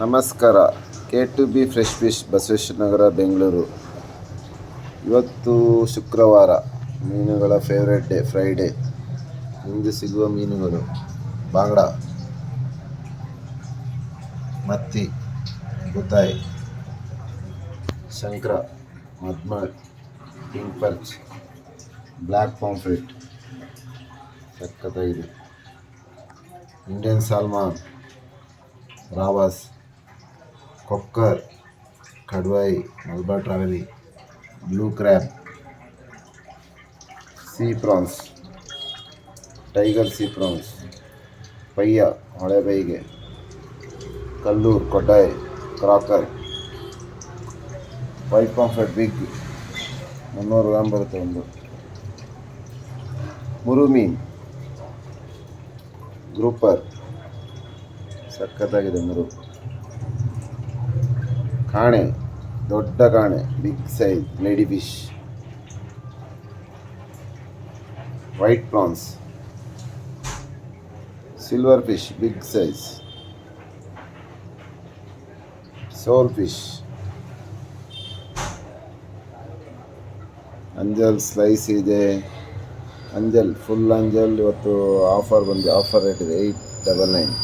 ನಮಸ್ಕಾರ. K2B fresh fish, Basaveshwara Nagar, Bengaluru. ಇವತ್ತು ಶುಕ್ರವಾರ, ಮೀನುಗಳ ಫೇವ್ರೆಟ್ ಡೇ, ಫ್ರೈಡೇ. ಇಂದು ಸಿಗುವ ಮೀನುಗಳು: ಬಾಂಗ್ಡಾ, ಮತ್ತಿ, ಬುತಾಯ್, ಶಂಕ್ರ, ಮದ್ಮಡ್, ಕಿಂಗ್ ಪರ್ಚ್, ಬ್ಲ್ಯಾಕ್ ಪಾಂಫ್ರೆಟ್ ಸಖತ್ತಾಗಿದೆ, ಇಂಡಿಯನ್ ಸಾಲ್ಮಾನ್, ರಾವಾಸ್, ಕೊಕ್ಕರ್, ಕಡ್ವಾಯಿ, Malabar trevally, blue crab, sea prawns, tiger sea prawns, ಪಯ್ಯ, ಹೊಳೆಬೈಗೆ, ಕಲ್ಲೂರ್, ಕೊಡ್ಡಾಯ್, croaker, white pomfret big 300 gram ಬರುತ್ತೆ ಒಂದು. ಮುರುಮೀನ್, ಗ್ರೂಪರ್ ಸಖತ್ತಾಗಿದೆ ಮುರು. ಕಾಣೆ, ದೊಡ್ಡ ಕಾಣೆ, big size lady fish. White prawns, silver fish big size, sole fish, ಅಂಜಲ್ ಸ್ಲೈಸ್ ಇದೆ. ಅಂಜಲ್, ಫುಲ್ ಅಂಜಲ್ ಇವತ್ತು ಆಫರ್ ರೇಟ್ ಇದೆ 899.